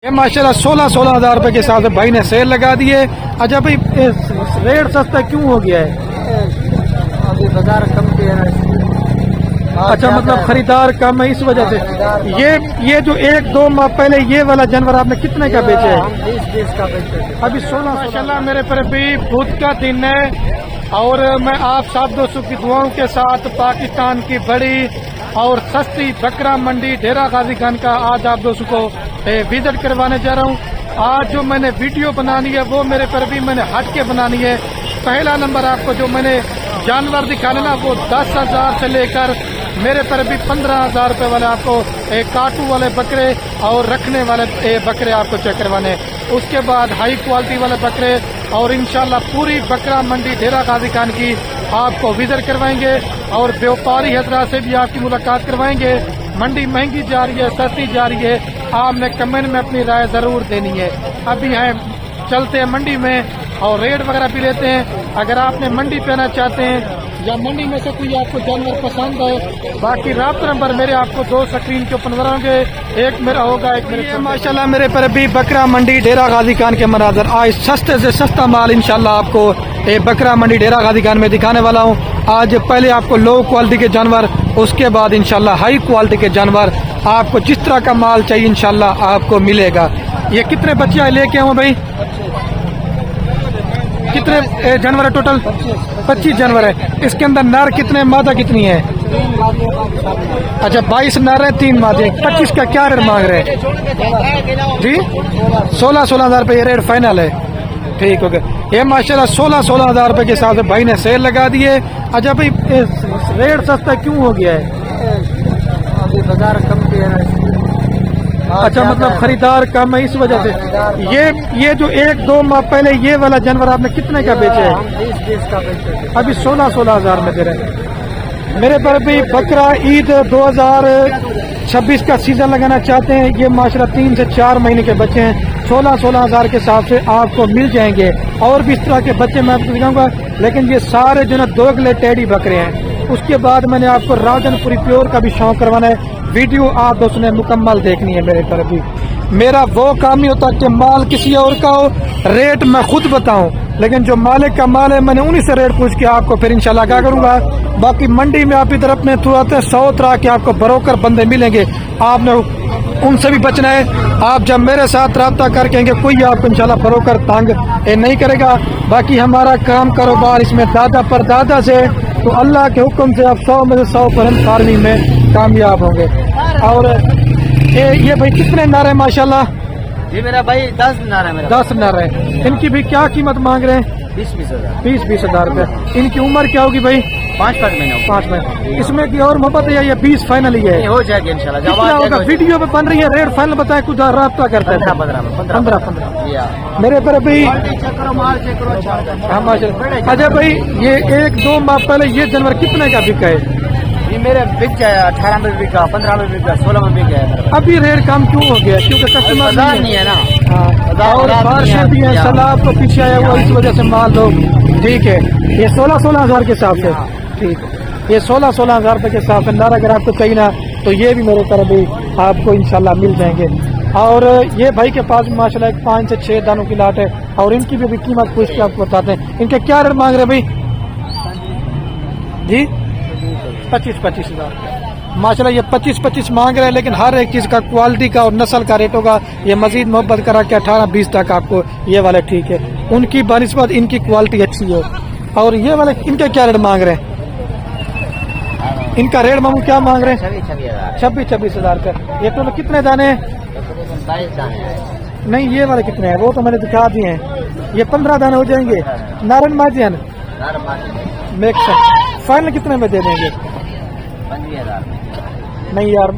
ये माशाल्लाह 16-16 हज़ार रुपए के हिसाब से भाई ने सेल लगा दिए। अच्छा भाई रेट सस्ता क्यों हो गया है? अभी बाजार कम किया है। अच्छा मतलब खरीदार कम है इस वजह से। ये जो 1-2 माह पहले ये वाला जानवर आपने कितने का बेचा है? 20 का बेचे। अभी 16। माशाल्लाह मेरे पर भी बुध का दिन है और मैं आप सब दोस्तों की दुआओं के साथ पाकिस्तान की बड़ी और सस्ती बकरा मंडी डेरा गाजी खान का आज आप दोस्तों को विजिट करवाने जा रहा हूँ। आज जो मैंने वीडियो बनानी है वो मेरे पर भी मैंने हट के बनानी है। पहला नंबर आपको जो मैंने जानवर दिखाने ना वो 10,000 से लेकर मेरे पर भी 15,000 रुपए वाले आपको काटू वाले बकरे और रखने वाले बकरे आपको चेक करवाने। उसके बाद हाई क्वालिटी वाले बकरे और इंशाल्लाह पूरी बकरा मंडी डेरा गाजी खान की आपको विजिट करवाएंगे और व्यापारी हजरात से भी आपकी मुलाकात करवाएंगे। मंडी महंगी जा रही है, सस्ती जा रही है, आपने कमेंट में अपनी राय जरूर देनी है। अभी है चलते हैं मंडी में और रेट वगैरह भी लेते हैं। अगर आपने मंडी पे आना चाहते हैं या मंडी में से कोई आपको जानवर पसंद है, बाकी राब्ता नंबर मेरे आपको 2 स्क्रीन के ऊपर नजर होंगे, एक मेरा होगा एक मेरे। माशाल्लाह मेरे पर भी बकरा मंडी डेरा गाजी खान के मनाजर आज सस्ते से सस्ता माल इंशाल्लाह आपको बकरा मंडी डेरा गाजी खान में दिखाने वाला हूँ। आज पहले आपको लो क्वालिटी के जानवर, उसके बाद इंशाल्लाह हाई क्वालिटी के जानवर, आपको जिस तरह का माल चाहिए इंशाल्लाह आपको मिलेगा। ये कितने बच्चे लेके आऊँ भाई? कितने जानवर है टोटल? 25 जानवर है। इसके अंदर नर कितने, मादा कितनी है? अच्छा 22 नर है, 3 मादे। 25 का क्या रेट मांग रहे हैं जी? 16-16 हज़ार रुपये ये रेट फाइनल है। ठीक हो गया। ये माशाल्लाह 16-16 हज़ार रुपये के हिसाब से भाई ने सेल लगा दिए। अच्छा भाई रेट सस्ता क्यों हो गया है? अभी बाजार कम किया है। अच्छा मतलब खरीदार कम है इस वजह से। ये जो 1-2 माह पहले ये वाला जानवर आपने कितने का बेचा है? 20 का बेचे। अभी 16-16 हज़ार में दे रहे हैं। मेरे पर भी बकरा ईद 2026 का सीजन लगाना चाहते हैं। ये माशाल्लाह 3 से 4 महीने के बच्चे हैं। 16-16 हज़ार के हिसाब से आपको मिल जाएंगे। और भी इस तरह के बच्चे मैं आपको दिखाऊंगा, लेकिन ये सारे जो ना 2 अगले टेडी बकरे हैं। उसके बाद मैंने आपको राजनपुरी प्योर का भी शौक करवाना है। वीडियो आप दोस्तों ने मुकम्मल देखनी है। मेरे तरफ भी मेरा वो काम नहीं होता कि माल किसी और का हो, रेट मैं खुद बताऊं, लेकिन जो मालिक का माल है मैंने उन्हीं से रेट पूछ के आपको फिर इंशाल्लाह क्या करूंगा। बाकी मंडी में आप इधर अपने थ्रू आते हैं 100 तरह के आपको ब्रोकर बंदे मिलेंगे, आपने उनसे भी बचना है। आप जब मेरे साथ रब्ता करके कोई आपको इंशाल्लाह ब्रोकर तंग नहीं करेगा। बाकी हमारा काम कारोबार इसमें दादा पर दादा से, तो अल्लाह के हुक्म से आप 100 में से 100% फार्मिंग में कामयाब होंगे। और ये भाई कितने नर है माशाल्लाह? ये मेरा भाई 10 नर है। मेरा 10 नर है। इनकी भी क्या कीमत मांग रहे हैं? 20-20 हज़ार। 20-20 हज़ार रुपये। इनकी उम्र क्या होगी भाई? 5 महीने। 5 महीने। इसमें की और मोहब्बत है या ये 20 फाइनल ही है? हो जाएगा इंशाल्लाह। कितना होगा? वीडियो पे बन रही है, रेट फाइनल बताए, कुछ राब्ता करते हैं। 15 मेरे पर अभी। अच्छा भाई ये 1-2 माह पहले ये जानवर कितने का बिका है? ये मेरे बिक गया 18 में बिका, 15 में बिका, 16 में बिक गया। अभी रेट कम क्यों हो गया? क्योंकि कस्टमर नहीं है ना। हाँ, और बारिशें भी हैं, सैलाब तो पीछे आया हुआ, इस वजह से माल दो। ठीक है। ये 16-16 हज़ार के हिसाब से। ठीक है। ये 16-16 हज़ार रुपये के हिसाब से नर अगर आपको चाहिए ना तो ये भी मेरे तरफ भी आपको इंशाल्लाह मिल जाएंगे। और ये भाई के पास माशाल्लाह 5 से 6 दानों की लाट है और इनकी भी कीमत पूछ के आपको बताते हैं। इनके क्या रेट मांग रहे भाई जी? 25-25 हज़ार। माशाल्लाह ये 25-25 मांग रहे हैं, लेकिन हर एक चीज़ का क्वालिटी का और नस्ल का रेट होगा। ये मजीद मोहब्बत करा के 18-20 तक आपको ये वाले ठीक है। उनकी बनिस्बत इनकी क्वालिटी अच्छी हो। और ये वाले इनके क्या रेट मांग रहे हैं? इनका रेट मामू क्या मांग रहे हैं? 26-26 हज़ार का। ये तो कितने दाने हैं? 22 दाने। नहीं ये वाले कितने हैं? वो तो मैंने दिखा दिए हैं। ये 15 दाने हो जाएंगे। नारायण माजियन फाइनल कितने में दे देंगे? 15,000। नहीं यार,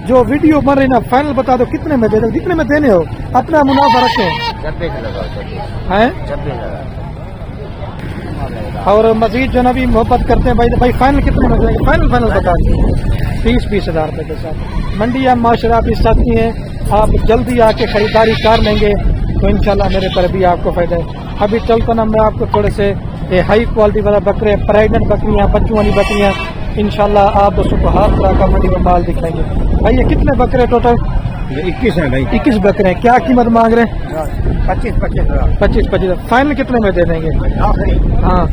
जो वीडियो बन रही ना फाइनल बता दो कितने में दे दो, कितने में देने हो, अपना मुनाफा रखें। 26,000 हैं? 26,000। और मजीद जो ना भी मोहब्बत करते हैं भाई फाइनल कितने में देंगे? फाइनल बता दें। 30-20 हज़ार रुपये के साथ मंडी या माशरा भी साथी हैं। आप जल्दी आके खरीदारी कर लेंगे तो इंशाल्लाह मेरे पर भी आपको फायदा है। अभी चलता ना मैं आपको थोड़े से हाई क्वालिटी वाला बकरे, प्रेग्नेंट बकरियाँ, बच्चों वाली बकरियाँ इंशाल्लाह आप दोस्तों को हर तरह का मंडी में माल दिखाएंगे। भाई ये कितने बकरे टोटल? 21 है भाई। 21 बकरे हैं। क्या कीमत मांग रहे हैं? 25-25 25 फाइनल कितने में दे देंगे? हाँ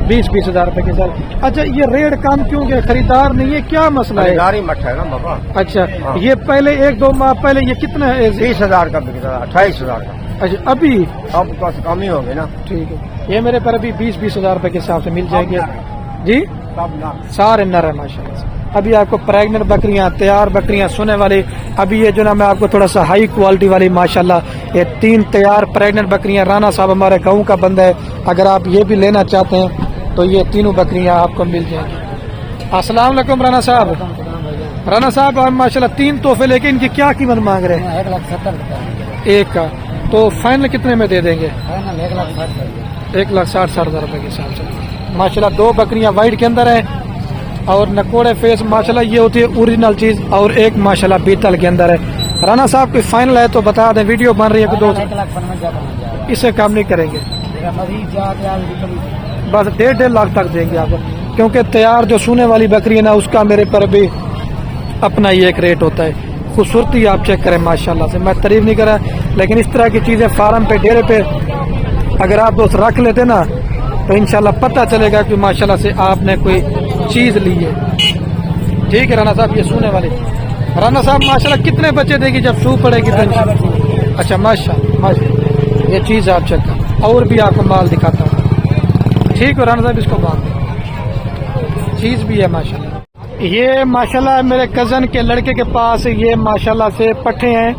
20 हजार रुपए के साथ। अच्छा ये रेट कम क्यों गया? खरीदार नहीं है, क्या मसला है? गाड़ी मत है ना बाबा। अच्छा हाँ। ये पहले 1-2 माह पहले ये कितना है? 30,000 का बिक रहा, 28,000 का। अच्छा अभी अब तो कम ही होगी ना। ठीक है, ये मेरे पर अभी 20 हजार रुपए के हिसाब से मिल जाएंगे जी। सब ना सारे नर है माशाल्लाह से। अभी आपको प्रेग्नेंट बकरियां, तैयार बकरियां सोने वाली, अभी ये जो ना मैं आपको थोड़ा सा हाई क्वालिटी वाली माशाल्लाह ये 3 तैयार प्रेग्नेंट बकरियां, राना साहब हमारे गाँव का बंदा है, अगर आप ये भी लेना चाहते हैं तो ये तीनों बकरियां आपको मिल जाएंगी। अस्सलाम वालेकुम राना साहब। राना साहब आप माशाल्लाह 3 तोहफे लेके इनकी क्या कीमत मांग रहे हैं? 1,70,000 एक का तो फाइनल कितने में दे देंगे? 1,60,000 1,60,000 रुपए के हिसाब से। माशाल्लाह 2 बकरियां वाइट के अंदर है और नकोड़े फेस माशाल्लाह ये होती है ओरिजिनल चीज, और एक माशाल्लाह बीतल के अंदर है। राना साहब कोई फाइनल है तो बता दें, वीडियो बन रही है कि दोस्त इससे काम नहीं करेंगे, बस 1.5 लाख तक देंगे आपको, क्योंकि तैयार जो सोने वाली बकरी है ना उसका मेरे पर भी अपना ही एक रेट होता है। खूबसूरती आप चेक करें माशाल्लाह से, मैं तारीफ नहीं कर रहा, लेकिन इस तरह की चीजें फार्म पे डेरे पे अगर आप दोस्त रख लेते ना तो इंशाल्लाह पता चलेगा कि माशाल्लाह से आपने कोई चीज ली है। ठीक है राना साहब, ये सोने वाली राना साहब माशाल्लाह कितने बच्चे देगी जब सू पड़ेगी तो इंशाल्लाह? अच्छा माशाल्लाह ये चीज आप चेक कर, और भी आपको माल दिखाता हूँ। ठीक है राना साहब, इसको बांध दें, चीज भी है माशाल्लाह। ये माशाल्लाह मेरे कजन के लड़के के पास ये माशाल्लाह से पट्ठे हैं,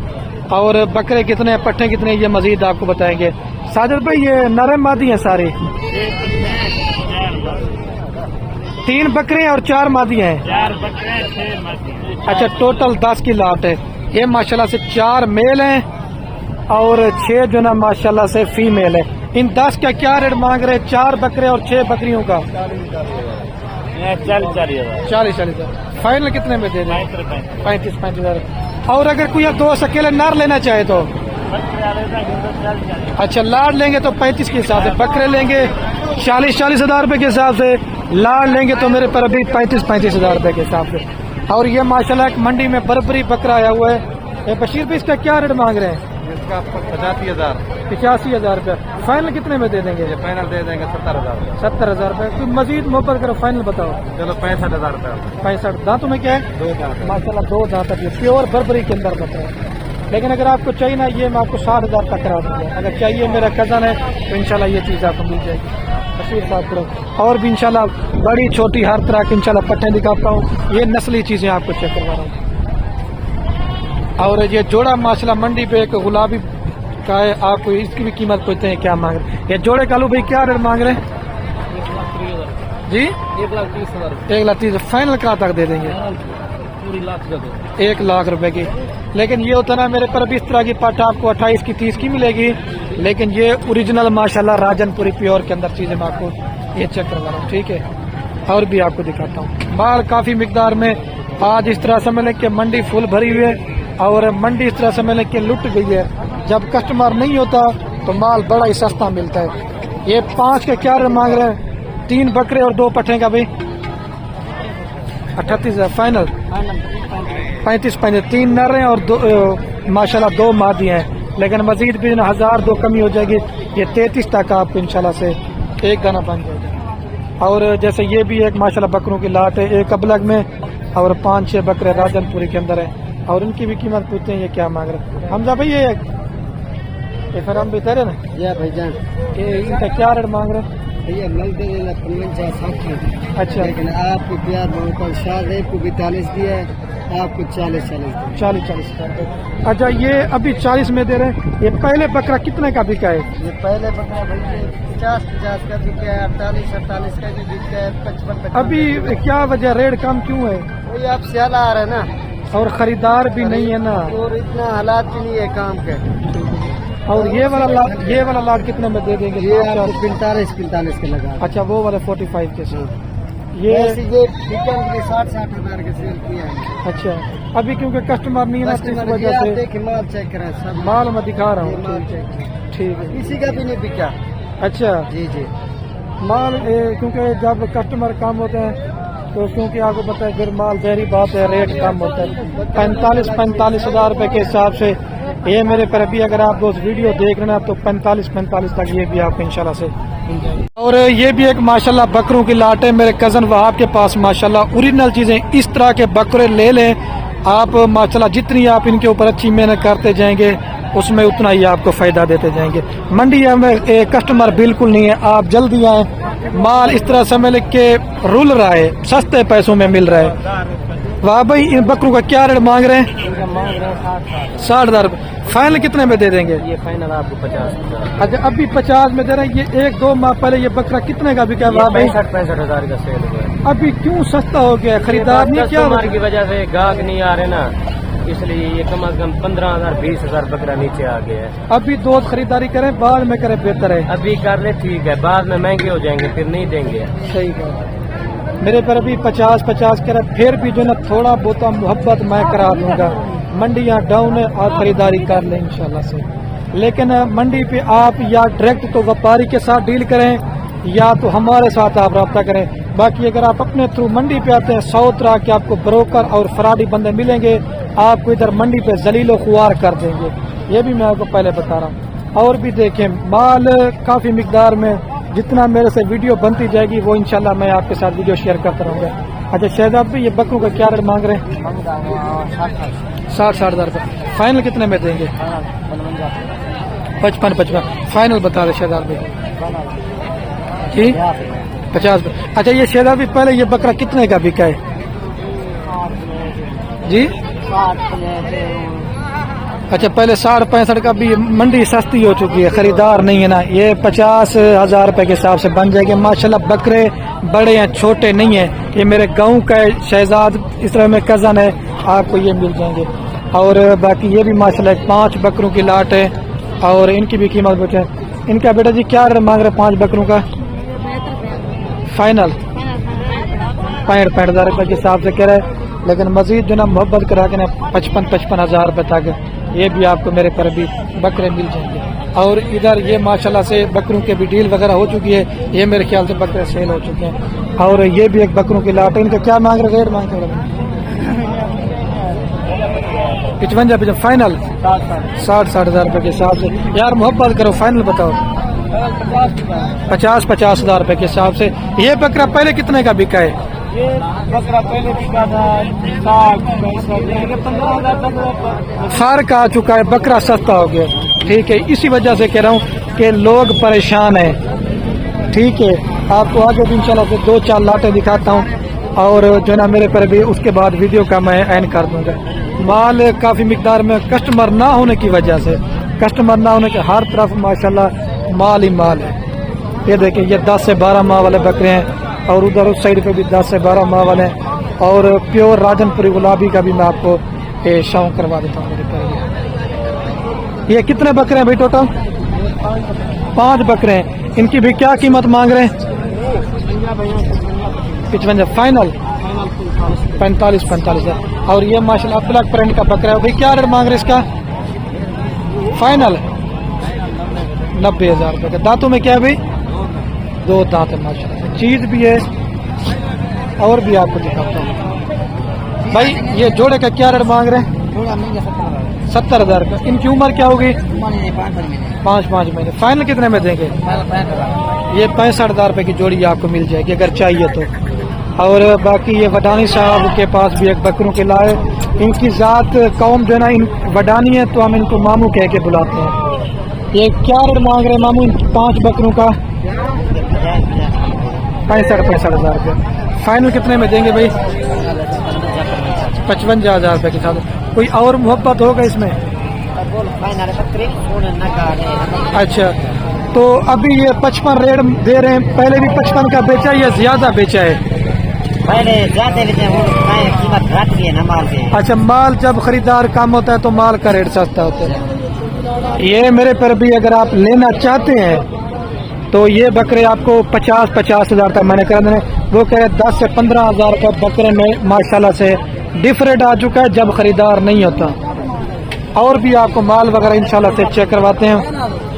और बकरे कितने पट्ठे कितने ये मजीद आपको बताएंगे। साजिद भाई ये नर मादी हैं सारे? 3 बकरे और 4 मादी हैं। 4 बकरे 6 मादी। अच्छा टोटल 10 की लाट है। ये माशाल्लाह से 4 मेल हैं और 6 जो ना माशाल्लाह से फीमेल है। इन 10 का क्या रेट मांग रहे हैं? 4 बकरे और 6 बकरियों का 40 हजार। फाइनल कितने में दे दें? 35 हजार। और अगर कोई दोस्त अकेले नर लेना चाहे तो? अच्छा लाड लेंगे तो 35 के हिसाब से, बकरे लेंगे 40 हजार रुपए के हिसाब से, लाड लेंगे तो मेरे पर अभी 35 हजार रुपए के हिसाब से। और ये माशाल्लाह एक मंडी में बर्बरी बकरा आया हुआ है। ये बशीर भाई इसका क्या रेट मांग रहे हैं? इसका 85,000। 85 हजार रुपये। फाइनल कितने में दे देंगे? फाइनल दे देंगे 70,000। 70 हजार रुपये। तो मजीद मोहब्बत करो, फाइनल बताओ। चलो 65,000 रुपये। 65 दांतों में क्या है? 2 दांत। माशाल्लाह 2 दांत है, प्योर बर्बरी के अंदर बताओ। लेकिन अगर आपको चाहिए ना ये मैं आपको 60 हजार तक करा दूंगा। अगर चाहिए मेरा कजन है तो इंशाल्लाह ये चीज़ आपको मिल जाएगी। बशीर साहब करो, और भी इंशाल्लाह बड़ी छोटी हर तरह की इंशाल्लाह पट्टे दिखाता हूँ। ये नस्ली चीजें आपको चेक करवा रहा हूँ। और ये जोड़ा माशाल्लाह मंडी पे एक गुलाबी का है, आपको इसकी भी कीमत पूछते हैं क्या मांग रहे हैं। ये जोड़े कालू भाई क्या रेट मांग रहे हैं जी? 1,30,000। 1,30,000 फाइनल कहाँ तक दे देंगे? पूरी लाख दे दो। 1 लाख रुपए की। लेकिन ये होता ना मेरे पर भी इस तरह की पट्टा आपको 28 की 30 की मिलेगी, लेकिन ये ओरिजिनल माशाल्लाह राजनपुरी प्योर के अंदर चीजें मैं आपको ये चेक करवा रहा हूँ। ठीक है, और भी आपको दिखाता हूँ। माल काफी मिकदार में आज इस तरह समझ लें कि मंडी फुल भरी हुई है, और मंडी इस तरह समझ लें कि लुट गई है। जब कस्टमर नहीं होता तो माल बड़ा ही सस्ता मिलता है। ये 5 के क्या रेट मांग रहे हैं? 3 बकरे और 2 पट्टे का भी 38 हजार फाइनल। 35 3 नर हैं और 2 माशाल्लाह 2 मादी हैं, लेकिन मजीद भी 1000-2 कमी हो जाएगी। ये 33 तक आपको इंशाल्लाह से एक दाना बन जाएगा। और जैसे ये भी एक माशाल्लाह बकरों की लाट है, एक अबलग में, और 5-6 बकरे राजनपुरी के अंदर है, और उनकी भी कीमत पूछते हैं ये क्या मांग रहे हैं। हमजा भाई ये फिर हम भी तेरे ना ये भाईजान ये इनका क्या रेट मांग रहे हैं? भैया मिल दे देना 55-60। अच्छा लेकिन आपको प्यार मोहब्बत शादी को 42 दिया है, आपको 40 40 अच्छा ये अभी 40 में दे रहे हैं। ये पहले बकरा कितने का बिका है? ये पहले बकरा भैया 50 का बिका है, 48 का भी बिका है, 55 अभी क्या वजह रेट कम क्यों है? वही आप सियाला आ रहे हैं ना, और खरीदार भी नहीं है ना, और इतना हालात भी नहीं है काम के। और ये वाला लाट कितने में दे देंगे? ये आपको 45 के लगा। अच्छा वो वाले 45 के साथ ये ऐसे ये चिकन के 60 हजार के सेल किया है। अच्छा अभी क्योंकि कस्टमर नहीं है ना, तो इस वजह से देखिए माल चेक करें सब माल मैं दिखा रहा माल हूँ। चेक ठीक है, किसी का भी नहीं बिका। अच्छा जी माल क्योंकि जब कस्टमर कम होते हैं दोस्तों की आपको पता है फिर माल जहरी बात है, रेट कम होता है। 45 हज़ार रुपए के हिसाब से ये मेरे पर अभी अगर आप दोस्त वीडियो देख रहे हैं तो 45 तक ये भी आपको इंशाल्लाह से मिल जाएगी। और ये भी एक माशाल्लाह बकरों की लाट है मेरे कजन वहाब के पास माशाल्लाह ओरिजिनल चीजें। इस तरह के बकरे ले लें आप माशाल्लाह, जितनी आप इनके ऊपर अच्छी मेहनत करते जाएंगे उसमें उतना ही आपको फायदा देते जाएंगे। मंडी में कस्टमर बिल्कुल नहीं है, आप जल्दी आए, माल इस तरह समझ के रुल रहा है, सस्ते पैसों में मिल रहा है। वाह भाई, इन बकरों का क्या रेट मांग रहे हैं? 60,000 रुपये। फाइनल कितने में दे देंगे? ये फाइनल आपको 50। अच्छा, अभी 50 में दे रहे हैं। ये 1-2 माह पहले ये बकरा कितने का बिका? 65 हज़ार का सेल हुआ। अभी क्यों सस्ता हो गया? खरीदार नहीं क्या की वजह से गाहक नहीं आ रहे ना, इसलिए ये कम से कम 15,000 20,000 बकरा नीचे आ गया है। अभी दो खरीदारी करें बाद में करें बेहतर है। अभी कर ले ठीक है, बाद में महंगे हो जाएंगे फिर नहीं देंगे। सही बात है। मेरे पर अभी 50 करे, फिर भी जो ना थोड़ा बहुत मोहब्बत मैं करा दूंगा। मंडियाँ डाउन है, आप खरीदारी कर लें इंशाल्लाह से। लेकिन मंडी पे आप या डायरेक्ट तो व्यापारी के साथ डील करें या तो हमारे साथ आप रब्ता करें। बाकी अगर आप अपने थ्रू मंडी पे आते हैं 100 तरह के आपको ब्रोकर और फराडी बंदे मिलेंगे, आपको इधर मंडी पे जलीलो खुआर कर देंगे। ये भी मैं आपको पहले बता रहा हूँ। और भी देखें माल काफी मिकदार में, जितना मेरे से वीडियो बनती जाएगी वो इंशाल्लाह मैं आपके साथ वीडियो शेयर करता रहूँगा। अच्छा शहजाद भाई, ये बकरों का क्या रेट मांग रहे हैं? 60 हज़ार रुपये। फाइनल कितने में देंगे? 55 फाइनल बता रहे शहजाद भाई जी। 50। अच्छा ये शहजाद भाई, पहले ये बकरा कितने का बिका है जी? अच्छा पहले 60-65 का भी। मंडी सस्ती हो चुकी है, खरीदार नहीं है ना। ये 50 हज़ार रुपए के हिसाब से बन जाएंगे माशाल्लाह। बकरे बड़े हैं, छोटे नहीं है। ये मेरे गांव का शहजाद इस तरह में कजन है, आपको ये मिल जाएंगे। और बाकी ये भी माशाल्लाह 5 बकरों की लाट है और इनकी भी कीमत बचे। इनका बेटा जी क्या रेट मांग रहे 5 बकरों का? फाइनल 65 हज़ार रुपए के हिसाब से कह रहे हैं। लेकिन मजीद जो ना मोहब्बत करा के ना 55 हज़ार रुपए तक ये भी आपको मेरे पर भी बकरे मिल जाएंगे। और इधर ये माशाल्लाह से बकरों के भी डील वगैरह हो चुकी है। ये मेरे ख्याल से बकरे सेल हो चुके हैं। और ये भी एक बकरों की लाट है। इनका क्या मांग रहे? रेट मांग रहे 55 फाइनल 60 हज़ार रुपए के हिसाब से। यार मोहब्बत करो, फाइनल बताओ। 50 हज़ार रुपए के हिसाब से। ये बकरा पहले कितने का बिका है? ये बकरा पहले बिका था 15,000। फर्क आ चुका है, बकरा सस्ता हो गया। ठीक है, इसी वजह से कह रहा हूँ कि लोग परेशान हैं। ठीक है, आपको आगे भी इंशाल्लाह से 2-4 लाटें दिखाता हूँ और जो ना मेरे पर भी उसके बाद वीडियो का मैं एंड कर दूंगा। माल काफी मिकदार में, कस्टमर ना होने की वजह से, कस्टमर ना होने के हर तरफ माशाल्लाह माल ही माल है। ये देखिए, ये 10 से 12 माह वाले बकरे हैं और उधर उस साइड पे भी 10 से 12 माह वाले हैं। और प्योर राजनपुरी गुलाबी का भी मैं आपको शौक करवा देता हूँ। ये कितने बकरे हैं भाई टोटल? 5 बकरे हैं। इनकी भी क्या कीमत मांग रहे हैं? 55 फाइनल 45 है। और ये माशाल्लाह ब्लैक प्रिंट का बकरा है भाई, क्या रेट मांग रहे इसका? फाइनल 90 हज़ार रुपये का। दांतों में क्या है भाई? 2 दांत है माशाल्लाह, चीज भी है। और भी आपको दिखाता हूँ भाई। ये जोड़े का क्या रेट मांग रहे हैं? 70 हज़ार का। इनकी उम्र क्या होगी? 5 महीने। फाइनल कितने में देंगे? ये 65 हज़ार रुपये की जोड़ी आपको मिल जाएगी अगर चाहिए तो। और बाकी ये वडानी साहब के पास भी एक बकरों के लाए। इनकी जात कौम जो है ना इन वडानी है, तो हम इनको मामू कह के बुलाते हैं। ये क्या रेट मांग रहे हैं मामू इन 5 बकरों का? 65 हज़ार रुपये। फाइनल कितने में देंगे भाई? 55 हज़ार रुपये के साथ। कोई और मोहब्बत होगा इसमें? अच्छा, तो अभी ये 55 रेट दे रहे हैं, पहले भी 55 का बेचा या ज्यादा बेचा है? पहले ज्यादा लेते हैं, कीमत घट गई है ना माल से। अच्छा, माल जब खरीदार कम होता है तो माल का रेट सस्ता होता है। ये मेरे पर भी अगर आप लेना चाहते हैं तो ये बकरे आपको 50 हज़ार तक मैंने कर देने। वो कह रहे 10 से 15 हज़ार का बकरे में माशाल्लाह से डिफरेंट आ चुका है जब खरीदार नहीं होता। और भी आपको माल वगैरह इंशाल्लाह से चेक करवाते हैं।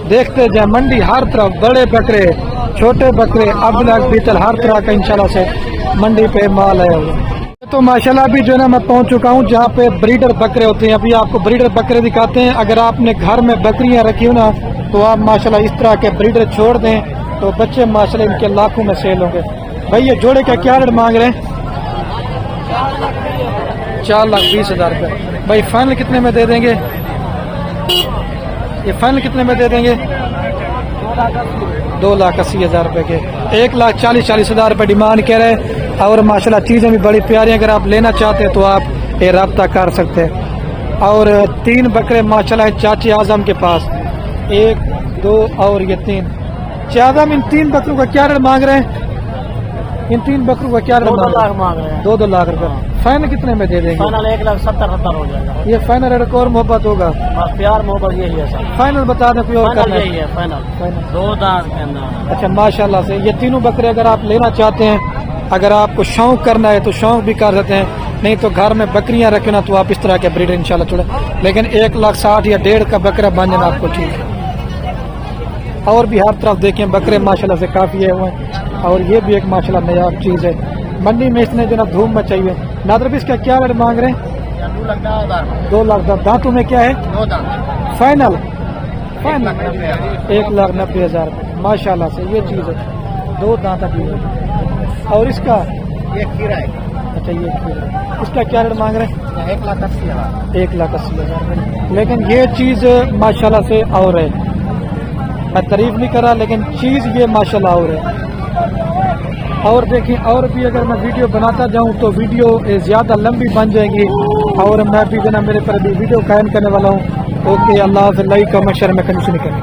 देखते जाए मंडी हर तरफ बड़े बकरे छोटे बकरे अबलग बीतल हर तरह का इंशाल्लाह से मंडी पे माल है। तो माशाल्लाह अभी जो है ना मैं पहुंच चुका हूं जहां पे ब्रीडर बकरे होते हैं। अभी आपको ब्रीडर बकरे दिखाते हैं। अगर आपने घर में बकरियां रखी हो ना तो आप माशाल्लाह इस तरह के ब्रीडर छोड़ दें तो बच्चे माशाल्लाह इनके लाखों में सेल होंगे। भाई ये जोड़े का क्या रेट मांग रहे हैं? 4,20,000 रुपये। भाई फाइनल कितने में दे देंगे? ये फाइनल कितने में दे देंगे? 2,80,000 रुपये के। 1,40,000 रुपये डिमांड कह रहे हैं। और माशाल्लाह चीज़ें भी बड़ी प्यारी हैं। अगर आप लेना चाहते हैं तो आप ये रब्ता कर सकते हैं। और 3 बकरे माशाल्लाह चाची आजम के पास, 1 2 और ये 3। आजम इन 3 बकरों का क्या रेट मांग रहे हैं? इन 3 बकरों का क्या रेट मांग रहे हैं? 2-2 लाख रुपए। फाइनल कितने में दे देंगे? फाइनल 1,70,000 हो जाएगा। ये फाइनल रेट और मोहब्बत होगा? बस प्यार मोहब्बत यही है सर। फाइनल बता दें कोई और करना यही है फाइनल 2 दांत कहना। अच्छा माशाल्लाह से ये तीनों बकरे अगर आप लेना चाहते हैं, अगर आपको शौक करना है तो शौक भी कर सकते हैं, नहीं तो घर में बकरियां रखे ना तो आप इस तरह के ब्रीडर इंशाल्लाह चुने। लेकिन 1,60,000 या 1.5 का बकरा बन जाना आपको ठीक है। और भी हर तरफ देखें बकरे माशाल्लाह से काफ़ी है हुए। और ये भी एक माशाल्लाह नया चीज़ है। मंडी में इसने जो ना धूम मचाई है। नादर इसका क्या रेट मांग रहे हैं? 2 लाख। दांतों में क्या है? 2 दांत। फाइनल 1,90,000 रुपये। माशाल्लाह से ये चीज़ है। 2 दांत की है। और इसका ये खीरा है। अच्छा ये खीरा, इसका क्या रेट मांग रहे हैं? 1,80,000। 1,80,000 रुपये। लेकिन ये चीज़ माशाल्लाह से और है। मैं तारीफ नहीं कर रहा लेकिन चीज़ ये माशाल्लाह और है। और देखिए और भी अगर मैं वीडियो बनाता जाऊं तो वीडियो ज़्यादा लंबी बन जाएगी। और मैं भी जो ना मेरे पर भी वीडियो कायम करने वाला हूं। ओके, अल्लाह से लाइक कमेंट शेयर में कंडीशन करें।